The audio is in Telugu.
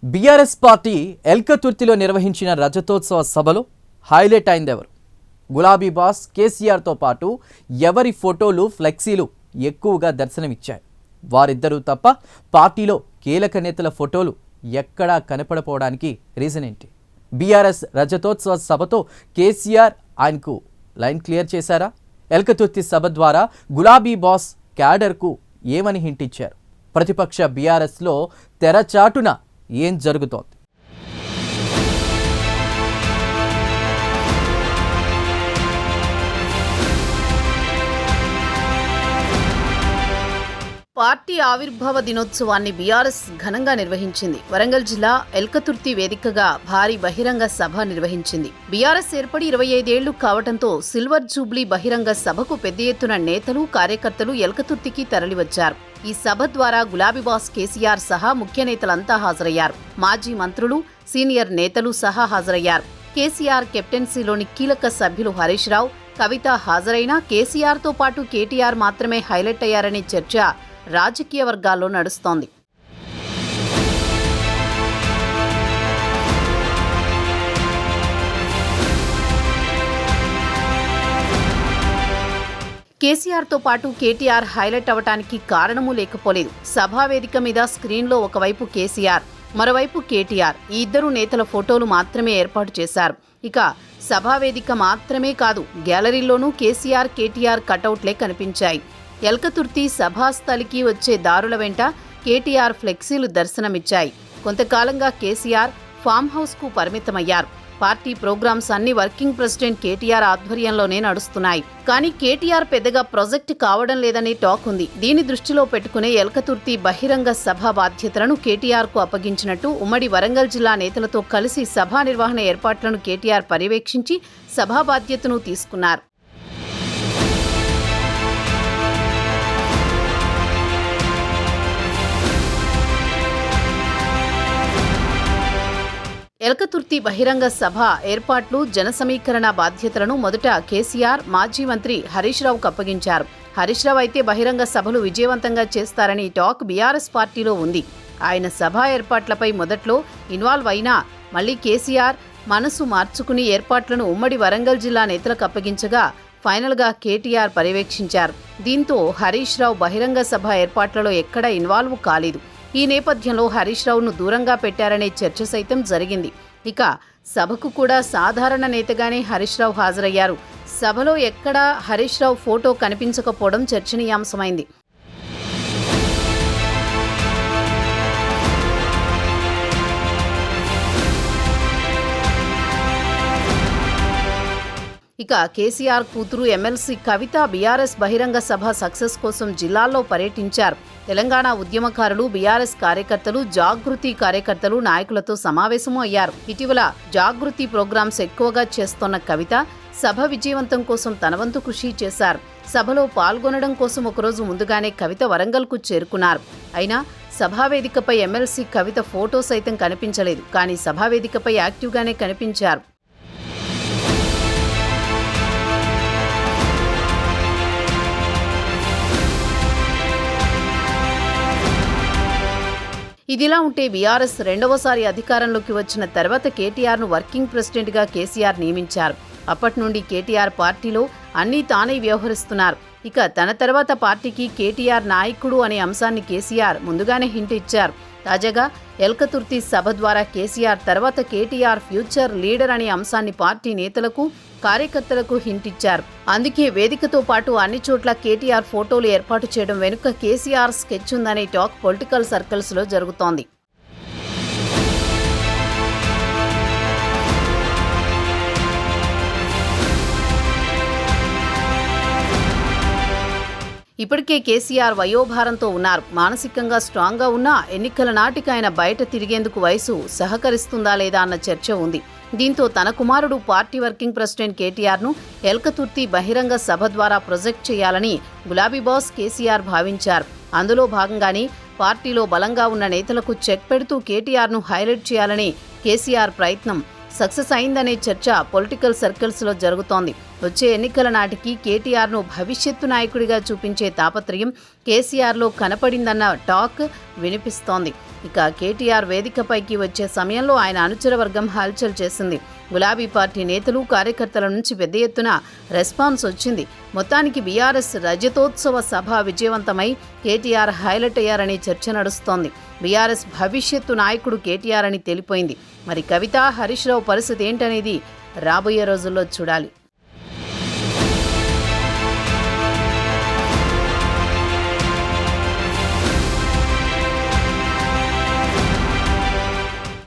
బీఆర్ఎస్ పార్టీ ఎల్కతుర్తిలో నిర్వహించిన రజతోత్సవ సభలో హైలైట్ అయిందెవరు? గులాబీ బాస్ కేసీఆర్తో పాటు ఎవరి ఫోటోలు, ఫ్లెక్సీలు ఎక్కువగా దర్శనమిచ్చాయి? వారిద్దరూ తప్ప పార్టీలో కీలక నేతల ఫోటోలు ఎక్కడా కనపడపోవడానికి రీజన్ ఏంటి? బీఆర్ఎస్ రజతోత్సవ సభతో కేసీఆర్ ఆయనకు లైన్ క్లియర్ చేశారా? ఎల్కతుర్తి సభ ద్వారా గులాబీ బాస్ క్యాడర్కు ఏమని హింట్ ఇచ్చారు? ప్రతిపక్ష బీఆర్ఎస్లో తెరచాటున ఏం జరుగుతోంది? పార్టీ ఆవిర్భావ దినోత్సవాన్ని బీఆర్ఎస్ ఘనంగా నిర్వహించింది. వరంగల్ జిల్లా ఎల్కతుర్తి వేదికగా భారీ బహిరంగ సభ నిర్వహించింది. బీఆర్ఎస్ ఏర్పడి 25 ఏళ్లు కావడంతో సిల్వర్ జూబ్లీ బహిరంగ సభకు పెద్ద ఎత్తున నేతలు, కార్యకర్తలు ఎల్కతుర్తికి తరలివచ్చారు. ఈ సభ ద్వారా గులాబీ బాస్ కేసీఆర్ సహా ముఖ్య నేతలంతా హాజరయ్యారు. మాజీ మంత్రులు, సీనియర్ నేతలు సహా హాజరయ్యారు. కేసీఆర్ కెప్టెన్సీలోని కీలక సభ్యులు హరీష్ రావు, కవిత హాజరైనా కేసీఆర్తో పాటు కేటీఆర్ మాత్రమే హైలైట్ అయ్యారనే చర్చ రాజకీయ వర్గాల్లో నడుస్తోంది. కేసీఆర్తో పాటు కేటీఆర్ హైలైట్ అవటానికి కారణమూ లేకపోలేదు. సభా వేదిక మీద స్క్రీన్లో ఒకవైపు కేసీఆర్, మరోవైపు కేటీఆర్, ఈ ఇద్దరు నేతల ఫోటోలు మాత్రమే ఏర్పాటు చేశారు. ఇక సభావేదిక మాత్రమే కాదు, గ్యాలరీలోనూ కేసీఆర్, కేటీఆర్ కటౌట్లే కనిపించాయి. ఎల్కతుర్తి సభాస్థలికి వచ్చే దారుల వెంట కేటీఆర్ ఫ్లెక్సీలు దర్శనమిచ్చాయి. కొంతకాలంగా కేసీఆర్ ఫామ్ హౌస్కు పరిమితమయ్యారు. పార్టీ ప్రోగ్రామ్స్ అన్ని వర్కింగ్ ప్రెసిడెంట్ కేటీఆర్ ఆధ్వర్యంలోనే నడుస్తున్నాయి. కానీ కేటీఆర్ పెద్దగా ప్రాజెక్ట్ కావడం లేదనే టాక్ ఉంది. దీని దృష్టిలో పెట్టుకునే ఎల్కతుర్తి బహిరంగ సభ బాధ్యతలను కేటీఆర్కు అప్పగించినట్టు ఉమ్మడి వరంగల్ జిల్లా నేతలతో కలిసి సభా నిర్వహణ ఏర్పాట్లను కేటీఆర్ పర్యవేక్షించి సభా బాధ్యతను తీసుకున్నారు. ఎల్కతుర్తి బహిరంగ సభ ఏర్పాట్లు, జన సమీకరణ బాధ్యతలను మొదట కేసీఆర్ మాజీ మంత్రి హరీష్ రావుకు అప్పగించారు. హరీష్ రావు అయితే బహిరంగ సభలు విజయవంతంగా చేస్తారని టాక్ బీఆర్ఎస్ పార్టీలో ఉంది. ఆయన సభ ఏర్పాట్లపై మొదట్లో ఇన్వాల్వ్ అయినా మళ్లీ కేసీఆర్ మనసు మార్చుకుని ఏర్పాట్లను ఉమ్మడి వరంగల్ జిల్లా నేతలకు అప్పగించగా ఫైనల్గా కేటీఆర్ పర్యవేక్షించారు. దీంతో హరీష్ రావు బహిరంగ సభ ఏర్పాట్లలో ఎక్కడా ఇన్వాల్వ్ కాలేదు. ఈ నేపథ్యంలో హరీష్ రావును దూరంగా పెట్టారనే చర్చ సైతం జరిగింది. ఇక సభకు కూడా సాధారణ నేతగానే హరీష్ రావు హాజరయ్యారు. సభలో ఎక్కడా హరీష్ రావు ఫోటో కనిపించకపోవడం చర్చనీయాంశమైంది. ఇక కేసీఆర్ కూతురు ఎమ్మెల్సీ కవిత బీఆర్ఎస్ బహిరంగ సభ సక్సెస్ కోసం జిల్లాల్లో పర్యటించారు. తెలంగాణ ఉద్యమకారులు, బీఆర్ఎస్ కార్యకర్తలు, జాగృతి కార్యకర్తలు, నాయకులతో సమావేశమూ అయ్యారు. ఇటీవల జాగృతి ప్రోగ్రామ్స్ ఎక్కువగా చేస్తోన్న కవిత సభ విజయవంతం కోసం తన వంతు కృషి చేశారు. సభలో పాల్గొనడం కోసం ఒకరోజు ముందుగానే కవిత వరంగల్కు చేరుకున్నారు. అయినా సభావేదికపై ఎమ్మెల్సీ కవిత ఫోటో సైతం కనిపించలేదు. కానీ సభావేదికపై యాక్టివ్గానే కనిపించారు. ఇదిలా ఉంటే బీఆర్ఎస్ రెండవసారి అధికారంలోకి వచ్చిన తర్వాత కేటీఆర్ను వర్కింగ్ ప్రెసిడెంట్గా కేసీఆర్ నియమించారు. అప్పటి నుండి కేటీఆర్ పార్టీలో అన్నీ తానే వ్యవహరిస్తున్నారు. ఇక తన తర్వాత పార్టీకి కేటీఆర్ నాయకుడు అనే అంశాన్ని కేసీఆర్ ముందుగానే హింట్ ఇచ్చారు. తాజాగా ఎల్కతుర్తి సభ ద్వారా కేసీఆర్ తర్వాత కేటీఆర్ ఫ్యూచర్ లీడర్ అనే అంశాన్ని పార్టీ నేతలకు, కార్యకర్తలకు హింట్ ఇచ్చారు. అందుకే వేదికతో పాటు అన్ని చోట్ల కేటీఆర్ ఫోటోలు ఏర్పాటు చేయడం వెనుక కేసీఆర్ స్కెచ్ ఉందనే టాక్ పొలిటికల్ సర్కిల్స్లో జరుగుతోంది. ఇప్పటికే కేసీఆర్ వయోభారంతో ఉన్నారు. మానసికంగా స్ట్రాంగ్గా ఉన్నా ఎన్నికల నాటికి ఆయన బయట తిరిగేందుకు వయసు సహకరిస్తుందా లేదా అన్న చర్చ ఉంది. దీంతో తన కుమారుడు పార్టీ వర్కింగ్ ప్రెసిడెంట్ కేటీఆర్ను ఎల్కతుర్తి బహిరంగ సభ ద్వారా ప్రొజెక్ట్ చేయాలని గులాబీ బాస్ కేసీఆర్ భావించారు. అందులో భాగంగానే పార్టీలో బలంగా ఉన్న నేతలకు చెక్ పెడుతూ కేటీఆర్ను హైలైట్ చేయాలని కేసీఆర్ ప్రయత్నం సక్సెస్ అయిందనే చర్చ పొలిటికల్ సర్కిల్స్లో జరుగుతోంది. వచ్చే ఎన్నికల నాటికి కేటీఆర్ను భవిష్యత్తు నాయకుడిగా చూపించే తాపత్రయం కేసీఆర్లో కనపడిందన్న టాక్ వినిపిస్తోంది. ఇక కేటీఆర్ వేదికపైకి వచ్చే సమయంలో ఆయన అనుచర వర్గం హల్చల్ చేసింది. గులాబీ పార్టీ నేతలు కార్యకర్తల నుంచి పెద్ద ఎత్తున రెస్పాన్స్ వచ్చింది. మొత్తానికి బీఆర్ఎస్ రజతోత్సవ సభ విజయవంతమై కేటీఆర్ హైలైట్ అయ్యారని చర్చ నడుస్తోంది. బీఆర్ఎస్ భవిష్యత్తు నాయకుడు కేటీఆర్ అని తేలిపోయింది. మరి కవిత, హరీష్ రావు పరిస్థితి ఏంటనేది రాబోయే రోజుల్లో చూడాలి.